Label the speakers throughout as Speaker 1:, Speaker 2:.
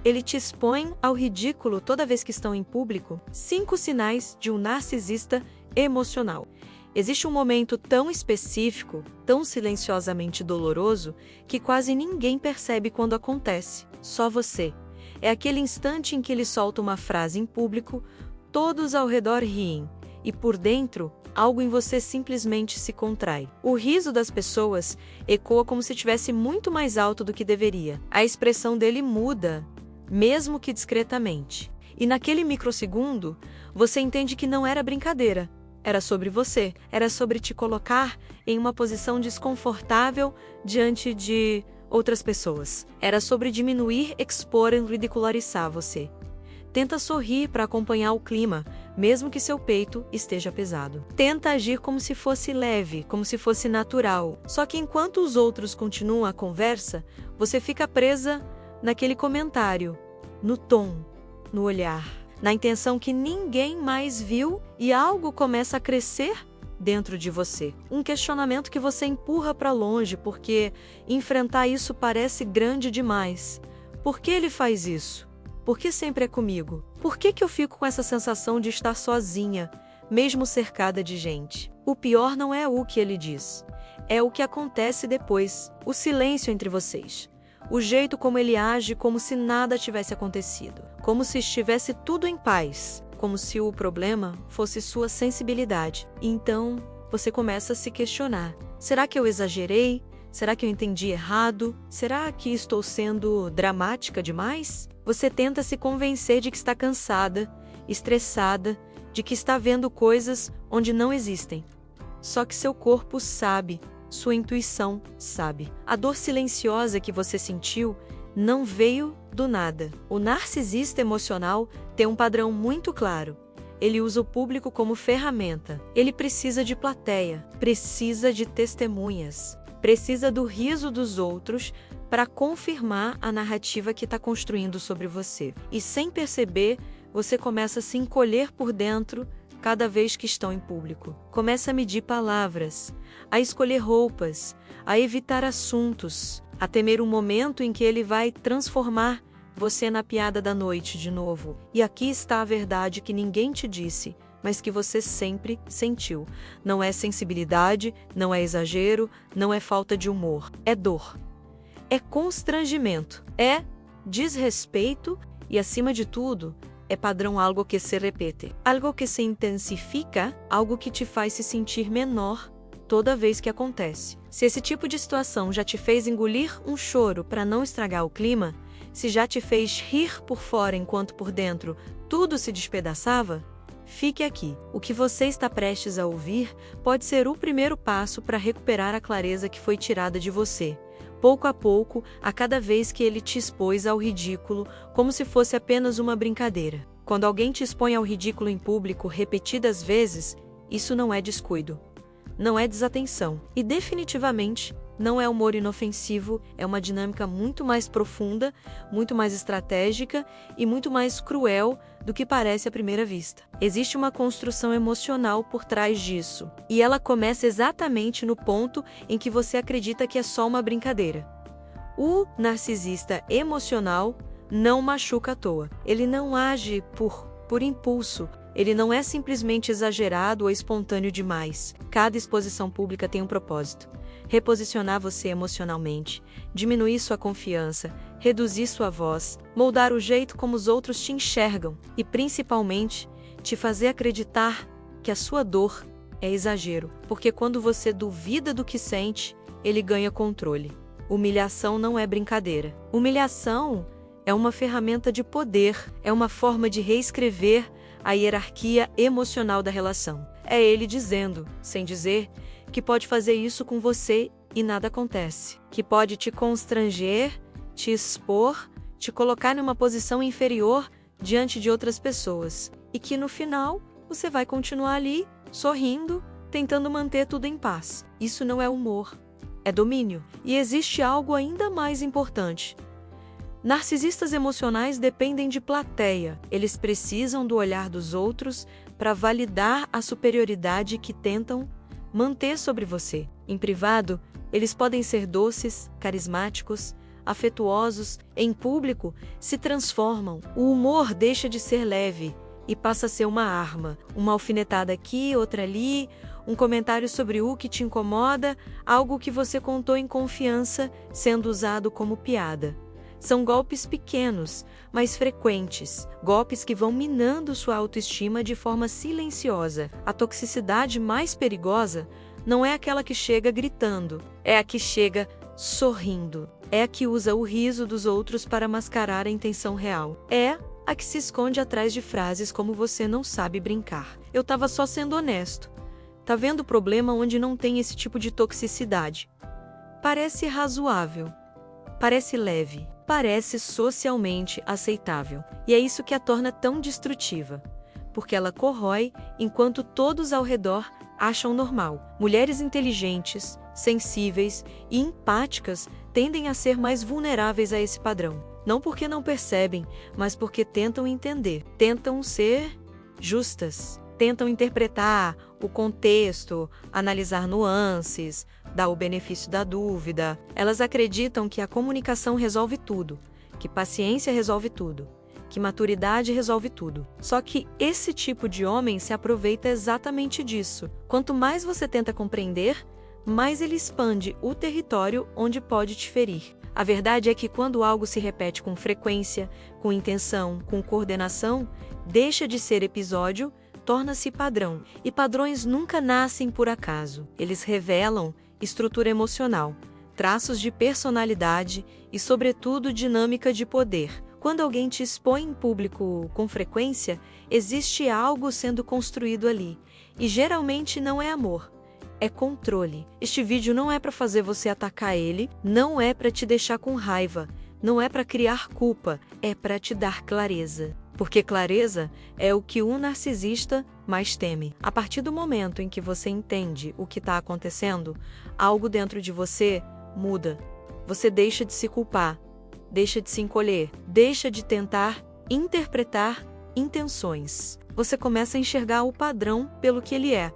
Speaker 1: Ele te expõe ao ridículo toda vez que estão em público. 5 sinais de um narcisista emocional. Existe um momento tão específico, tão silenciosamente doloroso, que quase ninguém percebe quando acontece. Só você. É aquele instante em que ele solta uma frase em público, todos ao redor riem, e por dentro, algo em você simplesmente se contrai. O riso das pessoas ecoa como se estivesse muito mais alto do que deveria. A expressão dele muda, mesmo que discretamente. E naquele microsegundo, você entende que não era brincadeira. Era sobre você. Era sobre te colocar em uma posição desconfortável diante de outras pessoas. Era sobre diminuir, expor e ridicularizar você. Tenta sorrir para acompanhar o clima, mesmo que seu peito esteja pesado. Tenta agir como se fosse leve, como se fosse natural. Só que enquanto os outros continuam a conversa, você fica presa naquele comentário, no tom, no olhar, na intenção que ninguém mais viu, e algo começa a crescer dentro de você. Um questionamento que você empurra para longe porque enfrentar isso parece grande demais. Por que ele faz isso? Por que sempre é comigo? Por que eu fico com essa sensação de estar sozinha, mesmo cercada de gente? O pior não é o que ele diz, é o que acontece depois, o silêncio entre vocês. O jeito como ele age como se nada tivesse acontecido, como se estivesse tudo em paz, como se o problema fosse sua sensibilidade. Então, você começa a se questionar. Será que eu exagerei? Será que eu entendi errado? Será que estou sendo dramática demais? Você tenta se convencer de que está cansada, estressada, de que está vendo coisas onde não existem. Só que seu corpo sabe, sua intuição sabe. A dor silenciosa que você sentiu não veio do nada. O narcisista emocional tem um padrão muito claro. Ele usa o público como ferramenta. Ele precisa de plateia, precisa de testemunhas, precisa do riso dos outros para confirmar a narrativa que está construindo sobre você. E sem perceber, você começa a se encolher por dentro cada vez que estão em público. Começa a medir palavras, a escolher roupas, a evitar assuntos, a temer um momento em que ele vai transformar você na piada da noite de novo. E aqui está a verdade que ninguém te disse, mas que você sempre sentiu. Não é sensibilidade, não é exagero, não é falta de humor. É dor. É constrangimento. É desrespeito e, acima de tudo, é padrão algo que se repete. Algo que se intensifica, algo que te faz se sentir menor toda vez que acontece. Se esse tipo de situação já te fez engolir um choro para não estragar o clima, se já te fez rir por fora enquanto por dentro tudo se despedaçava, fique aqui. O que você está prestes a ouvir pode ser o primeiro passo para recuperar a clareza que foi tirada de você. Pouco a pouco, a cada vez que ele te expôs ao ridículo, como se fosse apenas uma brincadeira. Quando alguém te expõe ao ridículo em público repetidas vezes, isso não é descuido, não é desatenção e definitivamente não é humor inofensivo, é uma dinâmica muito mais profunda, muito mais estratégica e muito mais cruel do que parece à primeira vista. Existe uma construção emocional por trás disso, e ela começa exatamente no ponto em que você acredita que é só uma brincadeira. O narcisista emocional não machuca à toa. Ele não age por impulso. Ele não é simplesmente exagerado ou espontâneo demais. Cada exposição pública tem um propósito: reposicionar você emocionalmente, diminuir sua confiança, reduzir sua voz, moldar o jeito como os outros te enxergam e, principalmente, te fazer acreditar que a sua dor é exagero, porque quando você duvida do que sente, ele ganha controle. Humilhação não é brincadeira. Humilhação é uma ferramenta de poder, é uma forma de reescrever a hierarquia emocional da relação. É ele dizendo, sem dizer, que pode fazer isso com você e nada acontece. Que pode te constranger, te expor, te colocar numa posição inferior diante de outras pessoas. E que no final, você vai continuar ali, sorrindo, tentando manter tudo em paz. Isso não é humor, é domínio. E existe algo ainda mais importante. Narcisistas emocionais dependem de plateia. Eles precisam do olhar dos outros para validar a superioridade que tentam manter sobre você. Em privado, eles podem ser doces, carismáticos, afetuosos, em público, se transformam. O humor deixa de ser leve e passa a ser uma arma. Uma alfinetada aqui, outra ali, um comentário sobre o que te incomoda, algo que você contou em confiança, sendo usado como piada. São golpes pequenos, mas frequentes, golpes que vão minando sua autoestima de forma silenciosa. A toxicidade mais perigosa não é aquela que chega gritando, é a que chega sorrindo. É a que usa o riso dos outros para mascarar a intenção real. É a que se esconde atrás de frases como "você não sabe brincar". Eu tava só sendo honesto. Tá vendo o problema onde não tem esse tipo de toxicidade? Parece razoável, parece leve, parece socialmente aceitável. E é isso que a torna tão destrutiva, porque ela corrói enquanto todos ao redor acham normal. Mulheres inteligentes, sensíveis e empáticas tendem a ser mais vulneráveis a esse padrão. Não porque não percebem, mas porque tentam entender, tentam ser justas, tentam interpretar o contexto, analisar nuances, dar o benefício da dúvida. Elas acreditam que a comunicação resolve tudo, que paciência resolve tudo, que maturidade resolve tudo. Só que esse tipo de homem se aproveita exatamente disso. Quanto mais você tenta compreender, mais ele expande o território onde pode te ferir. A verdade é que quando algo se repete com frequência, com intenção, com coordenação, deixa de ser episódio, torna-se padrão. E padrões nunca nascem por acaso. Eles revelam estrutura emocional, traços de personalidade e, sobretudo, dinâmica de poder. Quando alguém te expõe em público com frequência, existe algo sendo construído ali. E geralmente não é amor, é controle. Este vídeo não é para fazer você atacar ele, não é para te deixar com raiva, não é para criar culpa, é para te dar clareza. Porque clareza é o que um narcisista mais teme. A partir do momento em que você entende o que está acontecendo, algo dentro de você muda. Você deixa de se culpar, deixa de se encolher, deixa de tentar interpretar intenções. Você começa a enxergar o padrão pelo que ele é.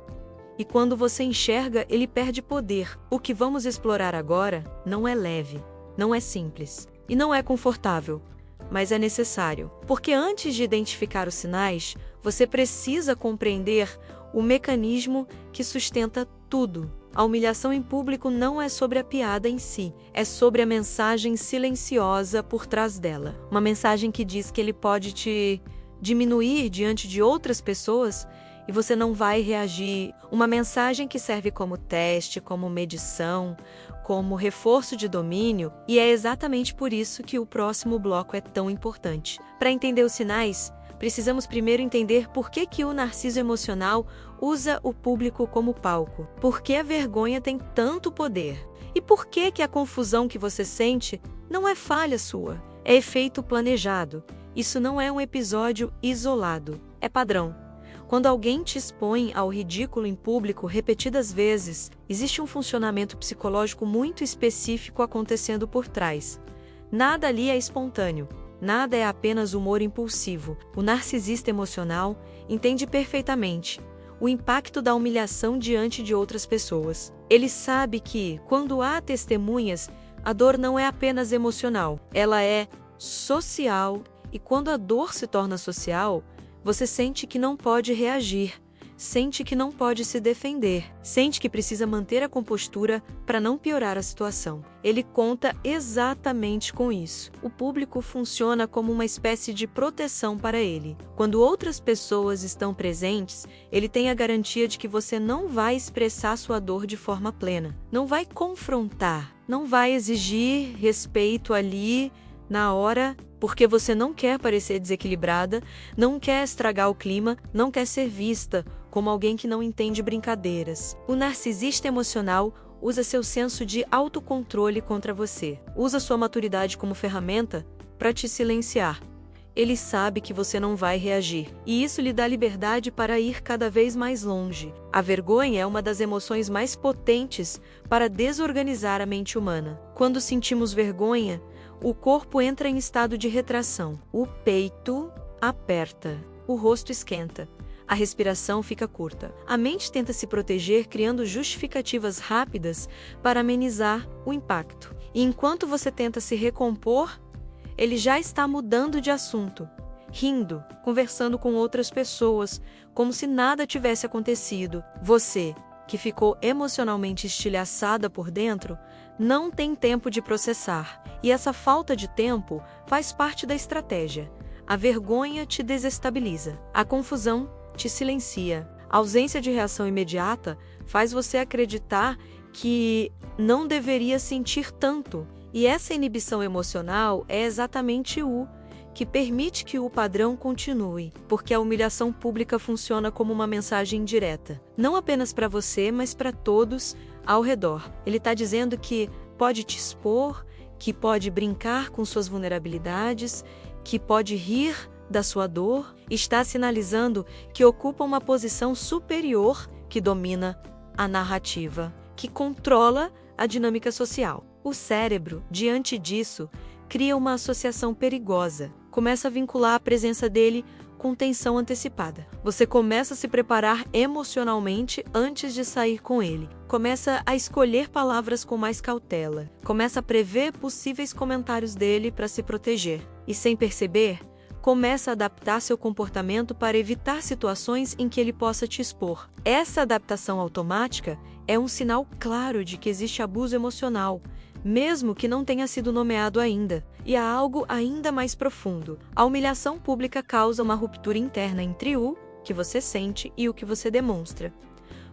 Speaker 1: E quando você enxerga, ele perde poder. O que vamos explorar agora não é leve, não é simples e não é confortável, mas é necessário. Porque antes de identificar os sinais, você precisa compreender o mecanismo que sustenta tudo. A humilhação em público não é sobre a piada em si, é sobre a mensagem silenciosa por trás dela. Uma mensagem que diz que ele pode te diminuir diante de outras pessoas e você não vai reagir. Uma mensagem que serve como teste, como medição, como reforço de domínio, e é exatamente por isso que o próximo bloco é tão importante. Para entender os sinais, precisamos primeiro entender por que o narciso emocional usa o público como palco. Por que a vergonha tem tanto poder? E por que a confusão que você sente não é falha sua? É efeito planejado. Isso não é um episódio isolado, é padrão. Quando alguém te expõe ao ridículo em público repetidas vezes, existe um funcionamento psicológico muito específico acontecendo por trás. Nada ali é espontâneo, nada é apenas humor impulsivo. O narcisista emocional entende perfeitamente o impacto da humilhação diante de outras pessoas. Ele sabe que, quando há testemunhas, a dor não é apenas emocional, ela é social. E quando a dor se torna social, você sente que não pode reagir, sente que não pode se defender, sente que precisa manter a compostura para não piorar a situação. Ele conta exatamente com isso. O público funciona como uma espécie de proteção para ele. Quando outras pessoas estão presentes, ele tem a garantia de que você não vai expressar sua dor de forma plena, não vai confrontar, não vai exigir respeito ali na hora, porque você não quer parecer desequilibrada, não quer estragar o clima, não quer ser vista como alguém que não entende brincadeiras. O narcisista emocional usa seu senso de autocontrole contra você. Usa sua maturidade como ferramenta para te silenciar. Ele sabe que você não vai reagir, e isso lhe dá liberdade para ir cada vez mais longe. A vergonha é uma das emoções mais potentes para desorganizar a mente humana. Quando sentimos vergonha, o corpo entra em estado de retração. O peito aperta, o rosto esquenta, a respiração fica curta. A mente tenta se proteger criando justificativas rápidas para amenizar o impacto. E enquanto você tenta se recompor, ele já está mudando de assunto, rindo, conversando com outras pessoas, como se nada tivesse acontecido. Você, que ficou emocionalmente estilhaçada por dentro, não tem tempo de processar. E essa falta de tempo faz parte da estratégia. A vergonha te desestabiliza. A confusão te silencia. A ausência de reação imediata faz você acreditar que não deveria sentir tanto. E essa inibição emocional é exatamente o que permite que o padrão continue, porque a humilhação pública funciona como uma mensagem direta, não apenas para você, mas para todos ao redor. Ele está dizendo que pode te expor, que pode brincar com suas vulnerabilidades, que pode rir da sua dor, está sinalizando que ocupa uma posição superior que domina a narrativa, que controla a dinâmica social. O cérebro, diante disso, cria uma associação perigosa. Começa a vincular a presença dele com tensão antecipada. Você começa a se preparar emocionalmente antes de sair com ele. Começa a escolher palavras com mais cautela. Começa a prever possíveis comentários dele para se proteger. E sem perceber, começa a adaptar seu comportamento para evitar situações em que ele possa te expor. Essa adaptação automática é um sinal claro de que existe abuso emocional, mesmo que não tenha sido nomeado ainda. E há algo ainda mais profundo. A humilhação pública causa uma ruptura interna entre o que você sente e o que você demonstra.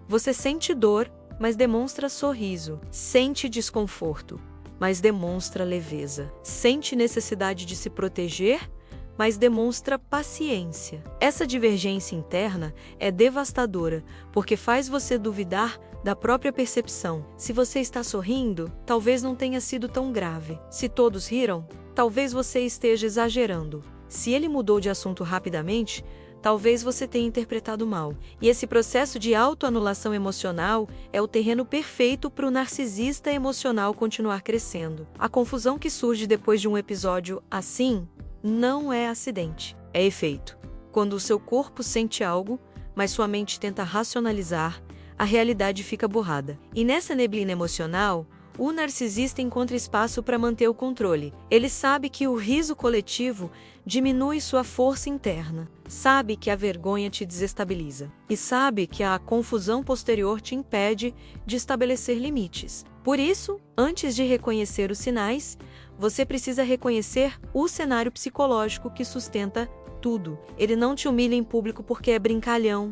Speaker 1: Você sente dor, mas demonstra sorriso. Sente desconforto, mas demonstra leveza. Sente necessidade de se proteger, mas demonstra paciência. Essa divergência interna é devastadora, porque faz você duvidar da própria percepção. Se você está sorrindo, talvez não tenha sido tão grave. Se todos riram, talvez você esteja exagerando. Se ele mudou de assunto rapidamente, talvez você tenha interpretado mal. E esse processo de autoanulação emocional é o terreno perfeito para o narcisista emocional continuar crescendo. A confusão que surge depois de um episódio assim não é acidente, é efeito. Quando o seu corpo sente algo, mas sua mente tenta racionalizar, a realidade fica borrada. E nessa neblina emocional, o narcisista encontra espaço para manter o controle. Ele sabe que o riso coletivo diminui sua força interna, sabe que a vergonha te desestabiliza e sabe que a confusão posterior te impede de estabelecer limites. Por isso, antes de reconhecer os sinais, você precisa reconhecer o cenário psicológico que sustenta tudo. Ele não te humilha em público porque é brincalhão.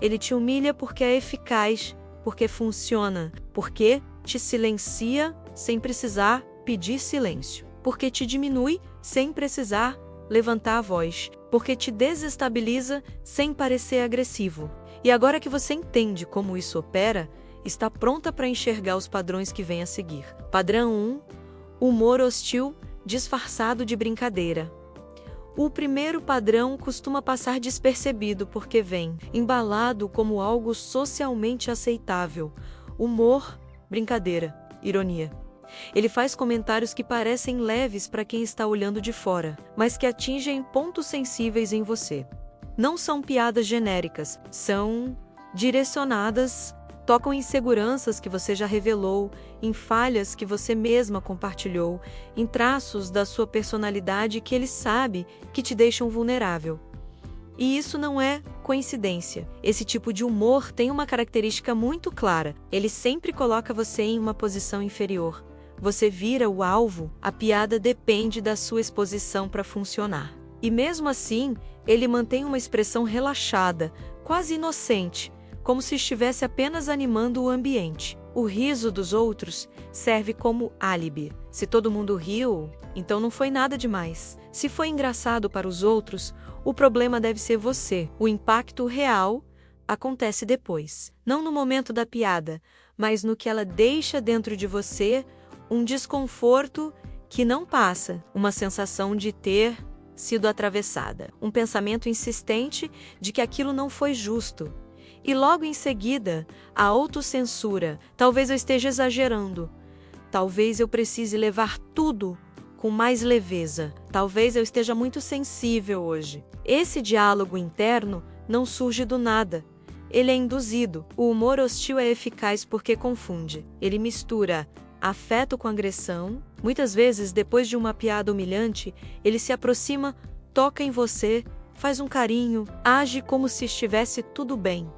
Speaker 1: Ele te humilha porque é eficaz, porque funciona, porque te silencia sem precisar pedir silêncio, porque te diminui sem precisar levantar a voz, porque te desestabiliza sem parecer agressivo. E agora que você entende como isso opera, está pronta para enxergar os padrões que vêm a seguir. Padrão 1. Humor hostil disfarçado de brincadeira. O primeiro padrão costuma passar despercebido porque vem embalado como algo socialmente aceitável. Humor, brincadeira, ironia. Ele faz comentários que parecem leves para quem está olhando de fora, mas que atingem pontos sensíveis em você. Não são piadas genéricas, são direcionadas, tocam em inseguranças que você já revelou, em falhas que você mesma compartilhou, em traços da sua personalidade que ele sabe que te deixam vulnerável. E isso não é coincidência. Esse tipo de humor tem uma característica muito clara. Ele sempre coloca você em uma posição inferior. Você vira o alvo, a piada depende da sua exposição para funcionar. E mesmo assim, ele mantém uma expressão relaxada, quase inocente, como se estivesse apenas animando o ambiente. O riso dos outros serve como álibi. Se todo mundo riu, então não foi nada demais. Se foi engraçado para os outros, o problema deve ser você. O impacto real acontece depois. Não no momento da piada, mas no que ela deixa dentro de você, um desconforto que não passa, uma sensação de ter sido atravessada, um pensamento insistente de que aquilo não foi justo. E logo em seguida, a autocensura. Talvez eu esteja exagerando. Talvez eu precise levar tudo com mais leveza. Talvez eu esteja muito sensível hoje. Esse diálogo interno não surge do nada. Ele é induzido. O humor hostil é eficaz porque confunde. Ele mistura afeto com agressão. Muitas vezes, depois de uma piada humilhante, ele se aproxima, toca em você, faz um carinho, age como se estivesse tudo bem.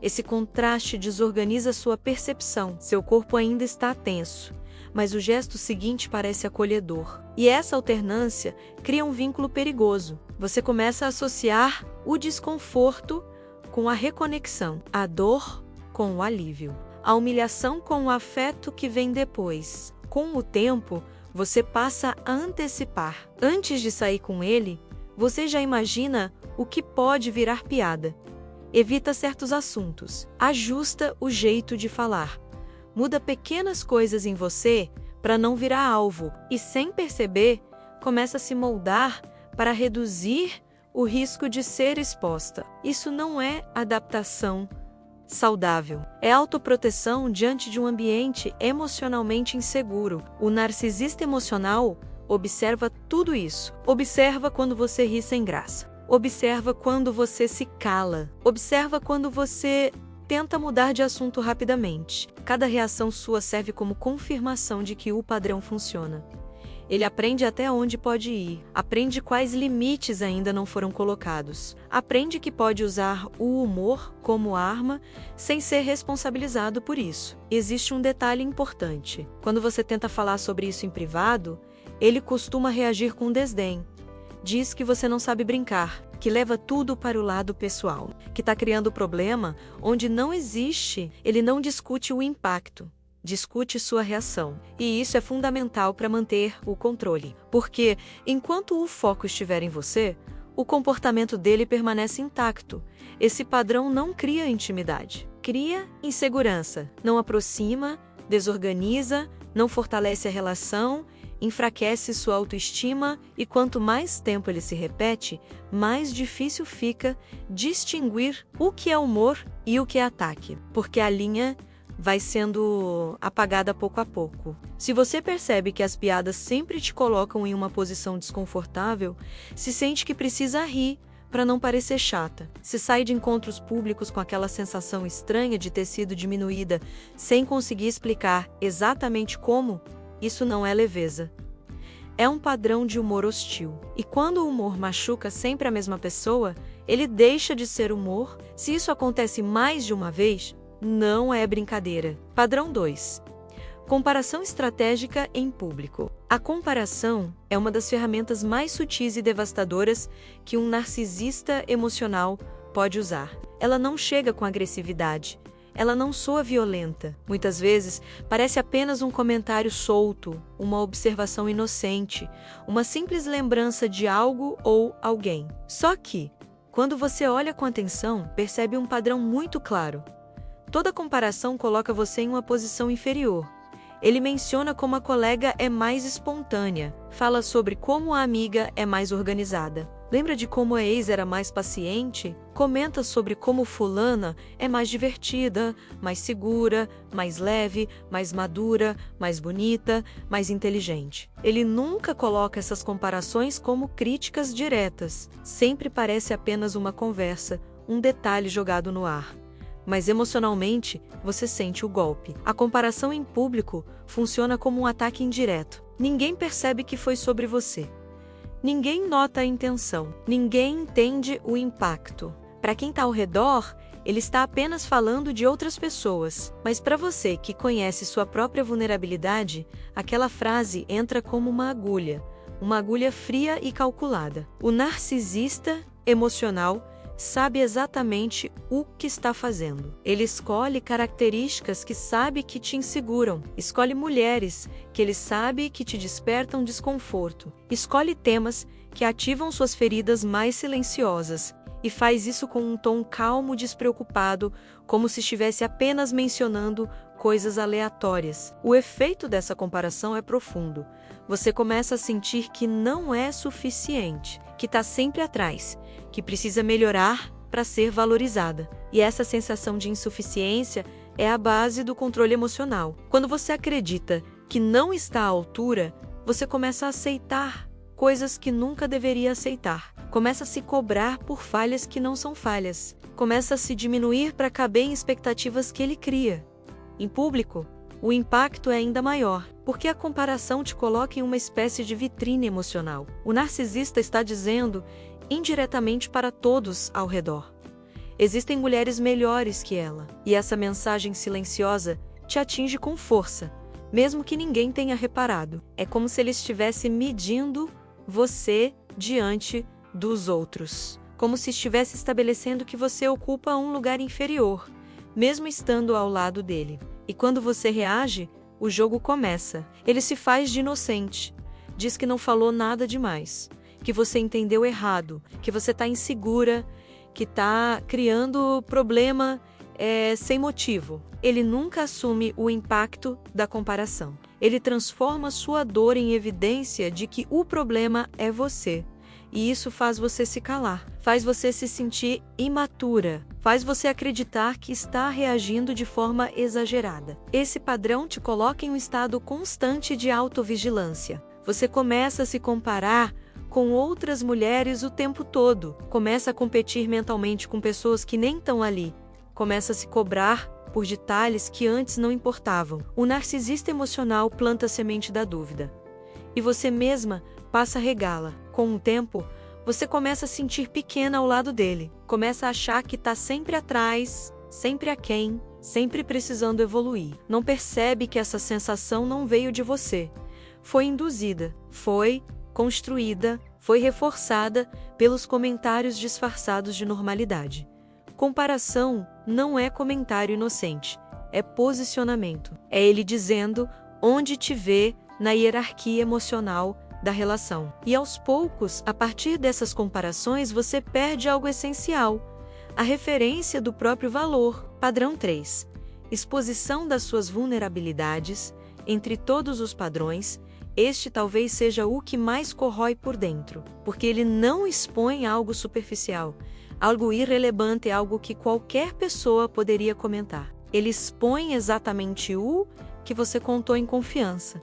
Speaker 1: Esse contraste desorganiza sua percepção. Seu corpo ainda está tenso, mas o gesto seguinte parece acolhedor. E essa alternância cria um vínculo perigoso. Você começa a associar o desconforto com a reconexão, a dor com o alívio, a humilhação com o afeto que vem depois. Com o tempo, você passa a antecipar. Antes de sair com ele, você já imagina o que pode virar piada. Evita certos assuntos, ajusta o jeito de falar, muda pequenas coisas em você para não virar alvo e, sem perceber, começa a se moldar para reduzir o risco de ser exposta. Isso não é adaptação saudável. É autoproteção diante de um ambiente emocionalmente inseguro. O narcisista emocional observa tudo isso. Observa quando você ri sem graça. Observa quando você se cala. Observa quando você tenta mudar de assunto rapidamente. Cada reação sua serve como confirmação de que o padrão funciona. Ele aprende até onde pode ir, aprende quais limites ainda não foram colocados, aprende que pode usar o humor como arma sem ser responsabilizado por isso. Existe um detalhe importante. Quando você tenta falar sobre isso em privado, ele costuma reagir com desdém. Diz que você não sabe brincar, que leva tudo para o lado pessoal, que está criando problema onde não existe. Ele não discute o impacto, discute sua reação. E isso é fundamental para manter o controle, porque enquanto o foco estiver em você, o comportamento dele permanece intacto. Esse padrão não cria intimidade, cria insegurança, não aproxima, desorganiza, não fortalece a relação, enfraquece sua autoestima e quanto mais tempo ele se repete, mais difícil fica distinguir o que é humor e o que é ataque, porque a linha vai sendo apagada pouco a pouco. Se você percebe que as piadas sempre te colocam em uma posição desconfortável, se sente que precisa rir para não parecer chata, se sai de encontros públicos com aquela sensação estranha de ter sido diminuída sem conseguir explicar exatamente como, isso não é leveza. É um padrão de humor hostil. E quando o humor machuca sempre a mesma pessoa, ele deixa de ser humor. Se isso acontece mais de uma vez, não é brincadeira. Padrão 2. Comparação estratégica em público. A comparação é uma das ferramentas mais sutis e devastadoras que um narcisista emocional pode usar. Ela não chega com agressividade. Ela não soa violenta. Muitas vezes, parece apenas um comentário solto, uma observação inocente, uma simples lembrança de algo ou alguém. Só que, quando você olha com atenção, percebe um padrão muito claro. Toda comparação coloca você em uma posição inferior. Ele menciona como a colega é mais espontânea, fala sobre como a amiga é mais organizada. Lembra de como a ex era mais paciente? Comenta sobre como fulana é mais divertida, mais segura, mais leve, mais madura, mais bonita, mais inteligente. Ele nunca coloca essas comparações como críticas diretas. Sempre parece apenas uma conversa, um detalhe jogado no ar. Mas emocionalmente, você sente o golpe. A comparação em público funciona como um ataque indireto. Ninguém percebe que foi sobre você. Ninguém nota a intenção. Ninguém entende o impacto. Para quem está ao redor, ele está apenas falando de outras pessoas. Mas para você que conhece sua própria vulnerabilidade, aquela frase entra como uma agulha fria e calculada. O narcisista emocional sabe exatamente o que está fazendo. Ele escolhe características que sabe que te inseguram. Escolhe mulheres que ele sabe que te despertam desconforto. Escolhe temas que ativam suas feridas mais silenciosas. E faz isso com um tom calmo e despreocupado, como se estivesse apenas mencionando coisas aleatórias. O efeito dessa comparação é profundo. Você começa a sentir que não é suficiente, que está sempre atrás, que precisa melhorar para ser valorizada. E essa sensação de insuficiência é a base do controle emocional. Quando você acredita que não está à altura, você começa a aceitar coisas que nunca deveria aceitar. Começa a se cobrar por falhas que não são falhas. Começa a se diminuir para caber em expectativas que ele cria. Em público, o impacto é ainda maior, porque a comparação te coloca em uma espécie de vitrine emocional. O narcisista está dizendo, indiretamente para todos ao redor: existem mulheres melhores que ela, e essa mensagem silenciosa te atinge com força, mesmo que ninguém tenha reparado. É como se ele estivesse medindo você diante dos outros, como se estivesse estabelecendo que você ocupa um lugar inferior, mesmo estando ao lado dele. E quando você reage, o jogo começa. Ele se faz de inocente, diz que não falou nada demais, que você entendeu errado, que você está insegura, que está criando problema sem motivo. Ele nunca assume o impacto da comparação. Ele transforma sua dor em evidência de que o problema é você. E isso faz você se calar, faz você se sentir imatura, faz você acreditar que está reagindo de forma exagerada. Esse padrão te coloca em um estado constante de autovigilância. Você começa a se comparar com outras mulheres o tempo todo, começa a competir mentalmente com pessoas que nem estão ali, começa a se cobrar por detalhes que antes não importavam. O narcisista emocional planta a semente da dúvida, e você mesma passa a regá-la. Com o tempo, você começa a sentir pequena ao lado dele, começa a achar que está sempre atrás, sempre aquém, sempre precisando evoluir. Não percebe que essa sensação não veio de você. Foi induzida, foi construída, foi reforçada pelos comentários disfarçados de normalidade. Comparação não é comentário inocente, é posicionamento. É ele dizendo onde te vê na hierarquia emocional da relação. E aos poucos, a partir dessas comparações, você perde algo essencial: a referência do próprio valor. Padrão 3. Exposição das suas vulnerabilidades. Entre todos os padrões, este talvez seja o que mais corrói por dentro, porque ele não expõe algo superficial, algo irrelevante, algo que qualquer pessoa poderia comentar. Ele expõe exatamente o que você contou em confiança,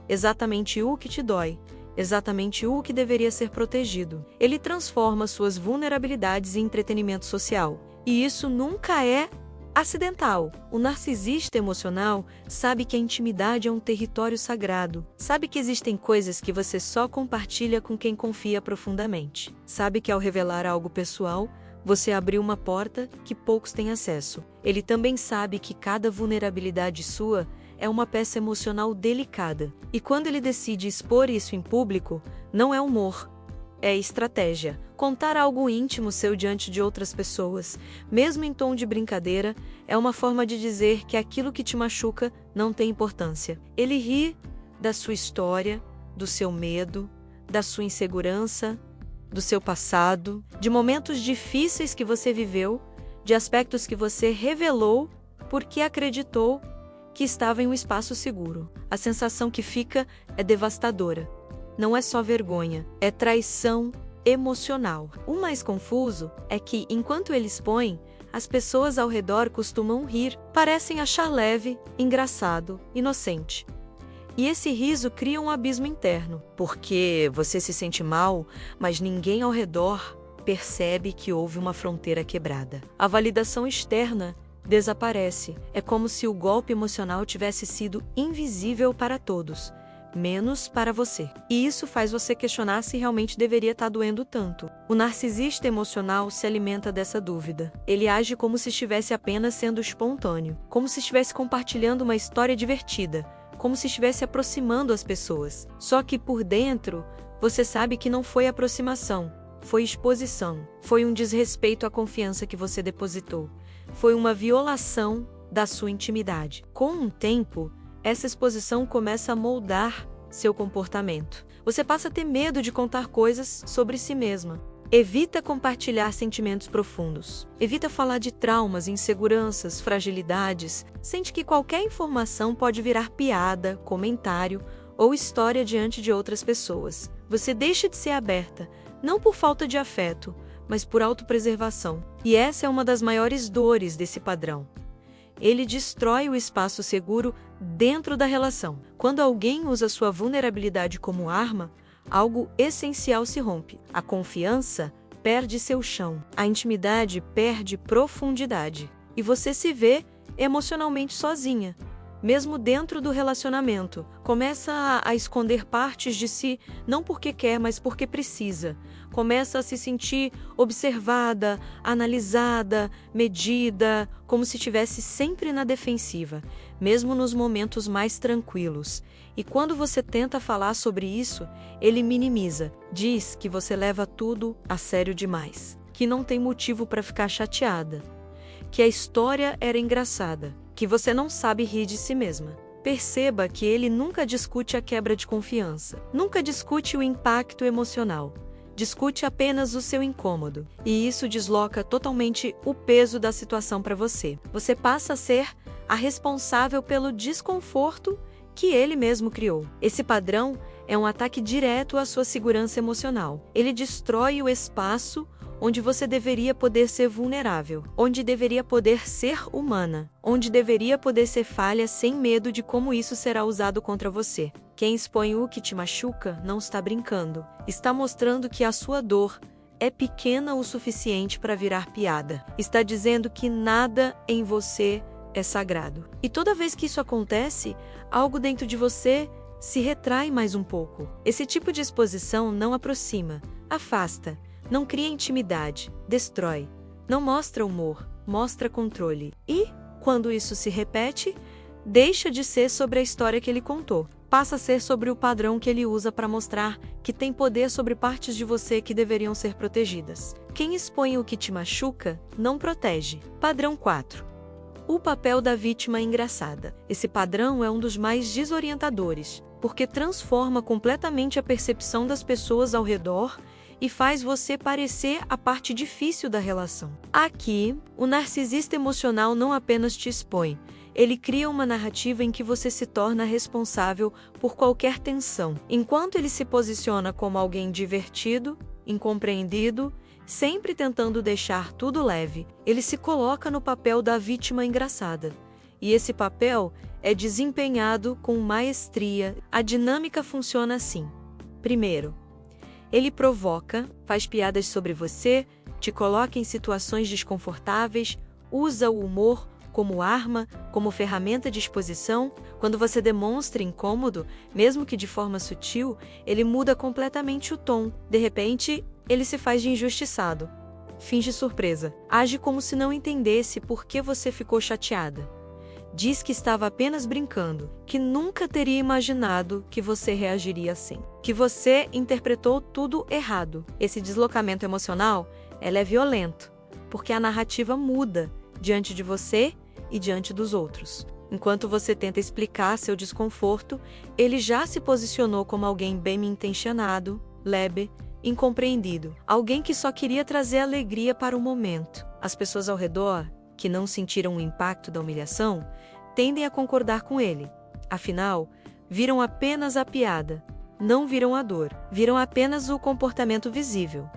Speaker 1: exatamente o que te dói, exatamente o que deveria ser protegido. Ele transforma suas vulnerabilidades em entretenimento social. E isso nunca é acidental. O narcisista emocional sabe que a intimidade é um território sagrado. Sabe que existem coisas que você só compartilha com quem confia profundamente. Sabe que ao revelar algo pessoal, você abriu uma porta que poucos têm acesso. Ele também sabe que cada vulnerabilidade sua é uma peça emocional delicada. E quando ele decide expor isso em público, não é humor, é estratégia. Contar algo íntimo seu diante de outras pessoas, mesmo em tom de brincadeira, é uma forma de dizer que aquilo que te machuca não tem importância. Ele ri da sua história, do seu medo, da sua insegurança, do seu passado, de momentos difíceis que você viveu, de aspectos que você revelou porque acreditou que estava em um espaço seguro. A sensação que fica é devastadora. Não é só vergonha, é traição emocional. O mais confuso é que, enquanto ele expõe, as pessoas ao redor costumam rir, parecem achar leve, engraçado, inocente. E esse riso cria um abismo interno, porque você se sente mal, mas ninguém ao redor percebe que houve uma fronteira quebrada. A validação externa desaparece. É como se o golpe emocional tivesse sido invisível para todos, menos para você. E isso faz você questionar se realmente deveria estar doendo tanto. O narcisista emocional se alimenta dessa dúvida. Ele age como se estivesse apenas sendo espontâneo, como se estivesse compartilhando uma história divertida, como se estivesse aproximando as pessoas. Só que por dentro, você sabe que não foi aproximação, foi exposição, foi um desrespeito à confiança que você depositou, foi uma violação da sua intimidade. Com o tempo, essa exposição começa a moldar seu comportamento. Você passa a ter medo de contar coisas sobre si mesma. Evita compartilhar sentimentos profundos. Evita falar de traumas, inseguranças, fragilidades. Sente que qualquer informação pode virar piada, comentário ou história diante de outras pessoas. Você deixa de ser aberta, não por falta de afeto, mas por autopreservação. E essa é uma das maiores dores desse padrão. Ele destrói o espaço seguro dentro da relação. Quando alguém usa sua vulnerabilidade como arma, algo essencial se rompe. A confiança perde seu chão. A intimidade perde profundidade. E você se vê emocionalmente sozinha, mesmo dentro do relacionamento. Começa a esconder partes de si, não porque quer, mas porque precisa. Começa a se sentir observada, analisada, medida, como se estivesse sempre na defensiva, mesmo nos momentos mais tranquilos. E quando você tenta falar sobre isso, ele minimiza, diz que você leva tudo a sério demais, que não tem motivo para ficar chateada, que a história era engraçada, que você não sabe rir de si mesma. Perceba que ele nunca discute a quebra de confiança, nunca discute o impacto emocional, discute apenas o seu incômodo. E isso desloca totalmente o peso da situação para você. Você passa a ser a responsável pelo desconforto que ele mesmo criou. Esse padrão é um ataque direto à sua segurança emocional. Ele destrói o espaço onde você deveria poder ser vulnerável, onde deveria poder ser humana, onde deveria poder ser falha sem medo de como isso será usado contra você. Quem expõe o que te machuca não está brincando, está mostrando que a sua dor é pequena o suficiente para virar piada. Está dizendo que nada em você é sagrado. E toda vez que isso acontece, algo dentro de você se retrai mais um pouco. Esse tipo de exposição não aproxima, afasta, não cria intimidade, destrói. Não mostra humor, mostra controle. E, quando isso se repete, deixa de ser sobre a história que ele contou. Passa a ser sobre o padrão que ele usa para mostrar que tem poder sobre partes de você que deveriam ser protegidas. Quem expõe o que te machuca, não protege. Padrão 4. O papel da vítima engraçada. Esse padrão é um dos mais desorientadores, porque transforma completamente a percepção das pessoas ao redor e faz você parecer a parte difícil da relação. Aqui, o narcisista emocional não apenas te expõe, ele cria uma narrativa em que você se torna responsável por qualquer tensão. Enquanto ele se posiciona como alguém divertido, incompreendido, sempre tentando deixar tudo leve, ele se coloca no papel da vítima engraçada. E esse papel é desempenhado com maestria. A dinâmica funciona assim. Primeiro, ele provoca, faz piadas sobre você, te coloca em situações desconfortáveis, usa o humor como arma, como ferramenta de exposição. Quando você demonstra incômodo, mesmo que de forma sutil, ele muda completamente o tom. De repente, ele se faz de injustiçado. Finge surpresa. Age como se não entendesse por que você ficou chateada. Diz que estava apenas brincando, que nunca teria imaginado que você reagiria assim, que você interpretou tudo errado. Esse deslocamento emocional, é violento, porque a narrativa muda diante de você e diante dos outros. Enquanto você tenta explicar seu desconforto, ele já se posicionou como alguém bem intencionado, leve, incompreendido, alguém que só queria trazer alegria para o momento. As pessoas ao redor, que não sentiram o impacto da humilhação, tendem a concordar com ele. Afinal, viram apenas a piada, não viram a dor, viram apenas o comportamento visível,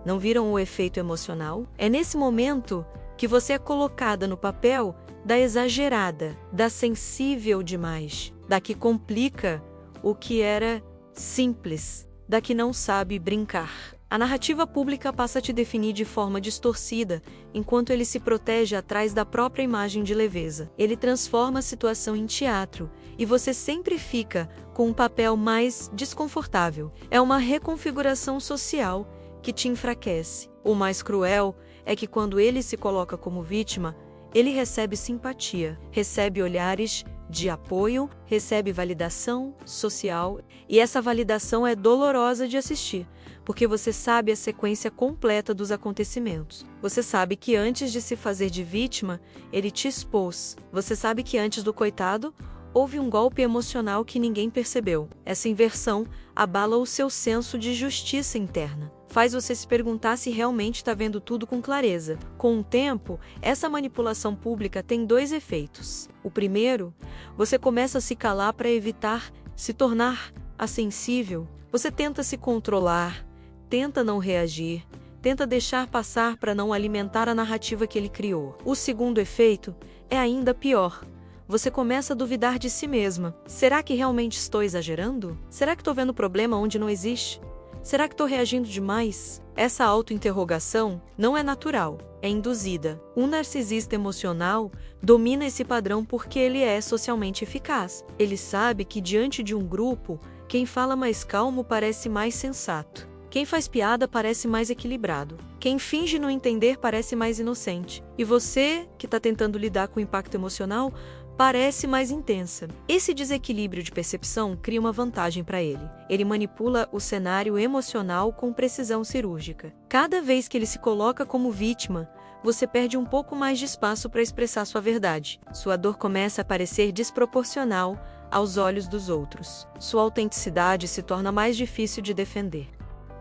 Speaker 1: não viram o efeito emocional. É nesse momento que você é colocada no papel da exagerada, da sensível demais, da que complica o que era simples, da que não sabe brincar. A narrativa pública passa a te definir de forma distorcida, enquanto ele se protege atrás da própria imagem de leveza. Ele transforma a situação em teatro, e você sempre fica com um papel mais desconfortável. É uma reconfiguração social que te enfraquece. O mais cruel é que quando ele se coloca como vítima, ele recebe simpatia, recebe olhares de apoio, recebe validação social, e essa validação é dolorosa de assistir, porque você sabe a sequência completa dos acontecimentos. Você sabe que antes de se fazer de vítima, ele te expôs. Você sabe que antes do coitado, houve um golpe emocional que ninguém percebeu. Essa inversão abala o seu senso de justiça interna. Faz você se perguntar se realmente está vendo tudo com clareza. Com o tempo, essa manipulação pública tem dois efeitos. O primeiro, você começa a se calar para evitar se tornar assensível. Você tenta se controlar, tenta não reagir, tenta deixar passar para não alimentar a narrativa que ele criou. O segundo efeito é ainda pior. Você começa a duvidar de si mesma. Será que realmente estou exagerando? Será que estou vendo problema onde não existe? Será que estou reagindo demais? Essa autointerrogação não é natural, é induzida. Um narcisista emocional domina esse padrão porque ele é socialmente eficaz. Ele sabe que diante de um grupo, quem fala mais calmo parece mais sensato. Quem faz piada parece mais equilibrado. Quem finge não entender parece mais inocente. E você, que está tentando lidar com o impacto emocional, parece mais intensa. Esse desequilíbrio de percepção cria uma vantagem para ele. Ele manipula o cenário emocional com precisão cirúrgica. Cada vez que ele se coloca como vítima, você perde um pouco mais de espaço para expressar sua verdade. Sua dor começa a parecer desproporcional aos olhos dos outros. Sua autenticidade se torna mais difícil de defender.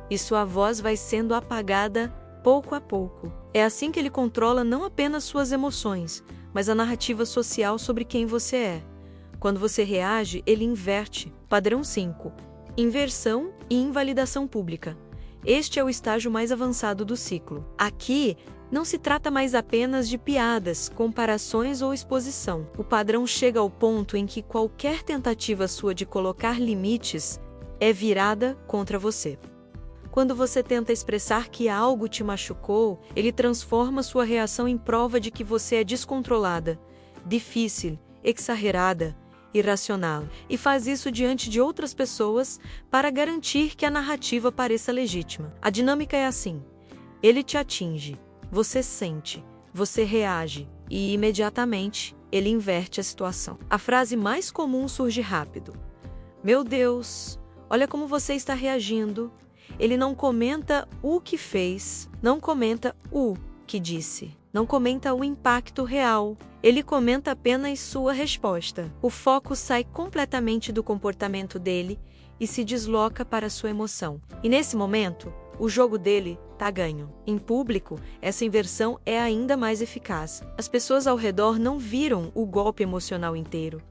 Speaker 1: E sua voz vai sendo apagada pouco a pouco. É assim que ele controla não apenas suas emoções, mas a narrativa social sobre quem você é. Quando você reage, ele inverte. Padrão 5. Inversão e invalidação pública. Este é o estágio mais avançado do ciclo. Aqui, não se trata mais apenas de piadas, comparações ou exposição. O padrão chega ao ponto em que qualquer tentativa sua de colocar limites é virada contra você. Quando você tenta expressar que algo te machucou, ele transforma sua reação em prova de que você é descontrolada, difícil, exagerada, irracional, e faz isso diante de outras pessoas para garantir que a narrativa pareça legítima. A dinâmica é assim: ele te atinge, você sente, você reage, e imediatamente ele inverte a situação. A frase mais comum surge rápido: "Meu Deus, olha como você está reagindo." Ele não comenta o que fez, não comenta o que disse, não comenta o impacto real. Ele comenta apenas sua resposta. O foco sai completamente do comportamento dele e se desloca para sua emoção. E nesse momento, o jogo dele tá ganho. Em público, essa inversão é ainda mais eficaz. As pessoas ao redor não viram o golpe emocional inteiro.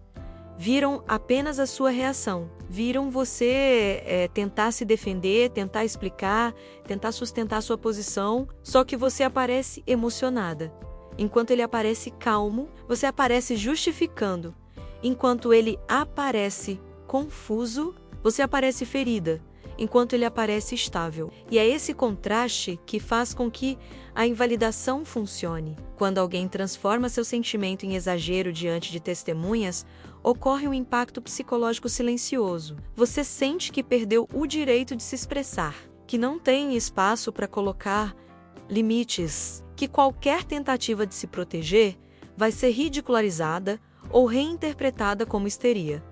Speaker 1: Viram apenas a sua reação. Viram você tentar se defender, tentar explicar, tentar sustentar sua posição, só que você aparece emocionada. Enquanto ele aparece calmo, você aparece justificando. Enquanto ele aparece confuso, você aparece ferida. Enquanto ele aparece estável. E é esse contraste que faz com que a invalidação funcione. Quando alguém transforma seu sentimento em exagero diante de testemunhas, ocorre um impacto psicológico silencioso. Você sente que perdeu o direito de se expressar, que não tem espaço para colocar limites, que qualquer tentativa de se proteger vai ser ridicularizada ou reinterpretada como histeria.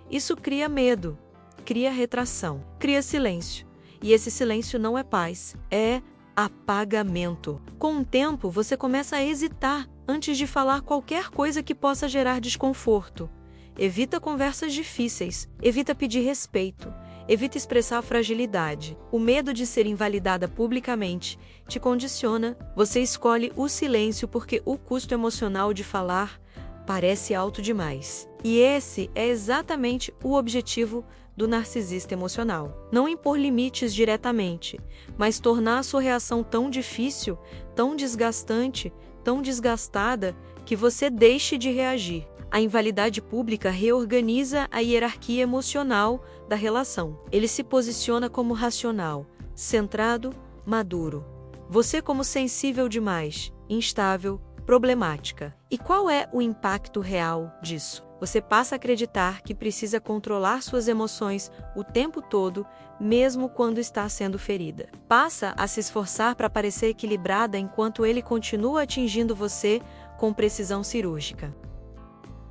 Speaker 1: Isso cria medo, cria retração, cria silêncio. E esse silêncio não é paz, é apagamento. Com o tempo, você começa a hesitar antes de falar qualquer coisa que possa gerar desconforto. Evita conversas difíceis, evita pedir respeito, evita expressar fragilidade. O medo de ser invalidada publicamente te condiciona. Você escolhe o silêncio porque o custo emocional de falar parece alto demais. E esse é exatamente o objetivo do narcisista emocional. Não impor limites diretamente, mas tornar a sua reação tão difícil, tão desgastante, tão desgastada, que você deixe de reagir. A invalidade pública reorganiza a hierarquia emocional da relação. Ele se posiciona como racional, centrado, maduro. Você como sensível demais, instável, problemática. E qual é o impacto real disso? Você passa a acreditar que precisa controlar suas emoções o tempo todo, mesmo quando está sendo ferida. Passa a se esforçar para parecer equilibrada enquanto ele continua atingindo você com precisão cirúrgica.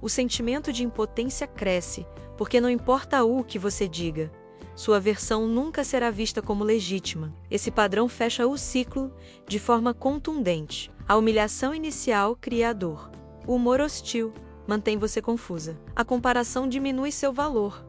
Speaker 1: O sentimento de impotência cresce, porque não importa o que você diga, sua versão nunca será vista como legítima. Esse padrão fecha o ciclo de forma contundente. A humilhação inicial cria a dor. O humor hostil mantém você confusa. A comparação diminui seu valor.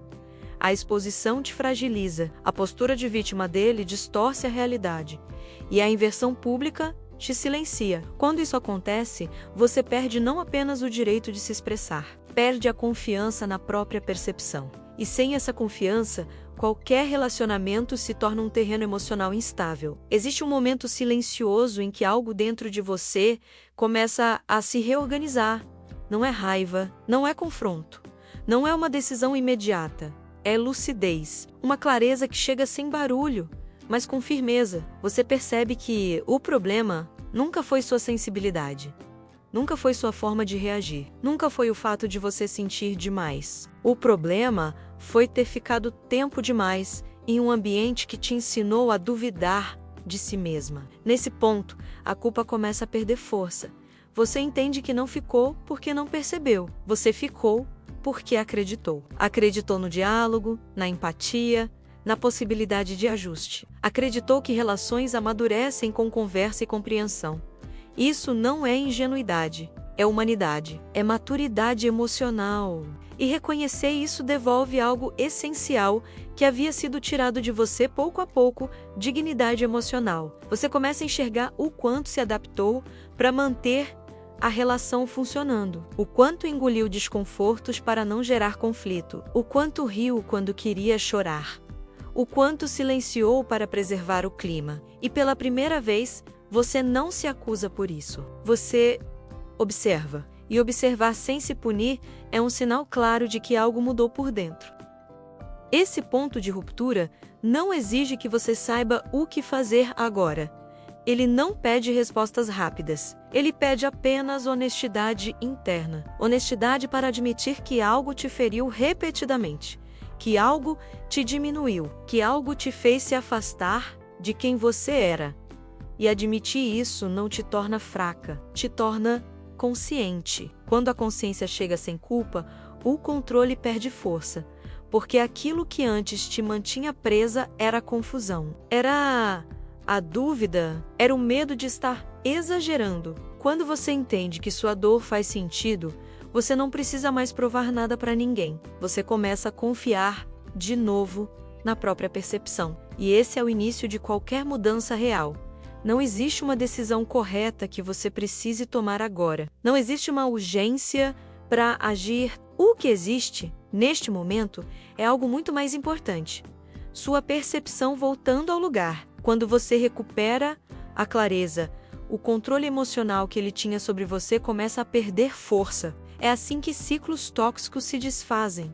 Speaker 1: A exposição te fragiliza. A postura de vítima dele distorce a realidade. E a inversão pública te silencia. Quando isso acontece, você perde não apenas o direito de se expressar, perde a confiança na própria percepção. E sem essa confiança, qualquer relacionamento se torna um terreno emocional instável. Existe um momento silencioso em que algo dentro de você começa a se reorganizar. Não é raiva, não é confronto, não é uma decisão imediata. É lucidez, uma clareza que chega sem barulho, mas com firmeza, você percebe que o problema nunca foi sua sensibilidade. Nunca foi sua forma de reagir. Nunca foi o fato de você sentir demais. O problema foi ter ficado tempo demais em um ambiente que te ensinou a duvidar de si mesma. Nesse ponto, a culpa começa a perder força. Você entende que não ficou porque não percebeu. Você ficou porque acreditou. Acreditou no diálogo, na empatia, na possibilidade de ajuste. Acreditou que relações amadurecem com conversa e compreensão. Isso não é ingenuidade, é humanidade, é maturidade emocional. E reconhecer isso devolve algo essencial que havia sido tirado de você pouco a pouco, dignidade emocional. Você começa a enxergar o quanto se adaptou para manter a relação funcionando, o quanto engoliu desconfortos para não gerar conflito, o quanto riu quando queria chorar, o quanto silenciou para preservar o clima. E pela primeira vez, você não se acusa por isso. Você observa. E observar sem se punir é um sinal claro de que algo mudou por dentro. Esse ponto de ruptura não exige que você saiba o que fazer agora. Ele não pede respostas rápidas. Ele pede apenas honestidade interna. Honestidade para admitir que algo te feriu repetidamente, que algo te diminuiu, que algo te fez se afastar de quem você era. E admitir isso não te torna fraca, te torna consciente. Quando a consciência chega sem culpa, o controle perde força, porque aquilo que antes te mantinha presa era a confusão, era a dúvida, era o medo de estar exagerando. Quando você entende que sua dor faz sentido, você não precisa mais provar nada para ninguém. Você começa a confiar de novo na própria percepção. E esse é o início de qualquer mudança real. Não existe uma decisão correta que você precise tomar agora. Não existe uma urgência para agir. O que existe, neste momento, é algo muito mais importante. Sua percepção voltando ao lugar. Quando você recupera a clareza, o controle emocional que ele tinha sobre você começa a perder força. É assim que ciclos tóxicos se desfazem.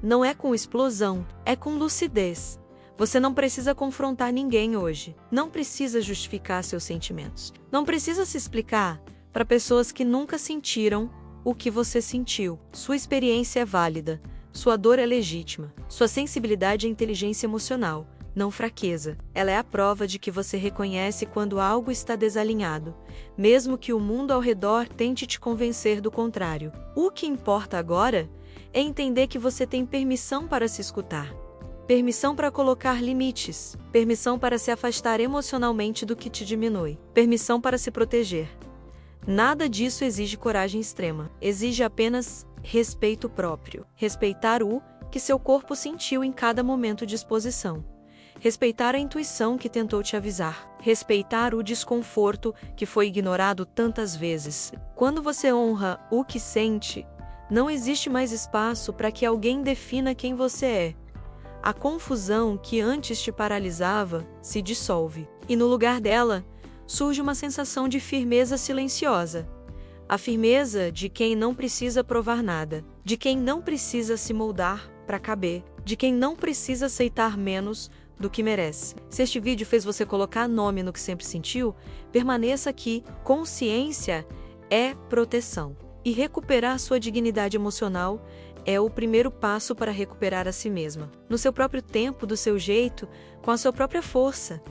Speaker 1: Não é com explosão, é com lucidez. Você não precisa confrontar ninguém hoje. Não precisa justificar seus sentimentos. Não precisa se explicar para pessoas que nunca sentiram o que você sentiu. Sua experiência é válida. Sua dor é legítima. Sua sensibilidade é inteligência emocional, não fraqueza. Ela é a prova de que você reconhece quando algo está desalinhado, mesmo que o mundo ao redor tente te convencer do contrário. O que importa agora é entender que você tem permissão para se escutar. Permissão para colocar limites, permissão para se afastar emocionalmente do que te diminui, permissão para se proteger. Nada disso exige coragem extrema, exige apenas respeito próprio. Respeitar o que seu corpo sentiu em cada momento de exposição. Respeitar a intuição que tentou te avisar. Respeitar o desconforto que foi ignorado tantas vezes. Quando você honra o que sente, não existe mais espaço para que alguém defina quem você é. A confusão que antes te paralisava se dissolve, e no lugar dela surge uma sensação de firmeza silenciosa. A firmeza de quem não precisa provar nada, de quem não precisa se moldar para caber, de quem não precisa aceitar menos do que merece. Se este vídeo fez você colocar nome no que sempre sentiu, permaneça aqui. Consciência é proteção. E recuperar sua dignidade emocional é o primeiro passo para recuperar a si mesma. No seu próprio tempo, do seu jeito, com a sua própria força.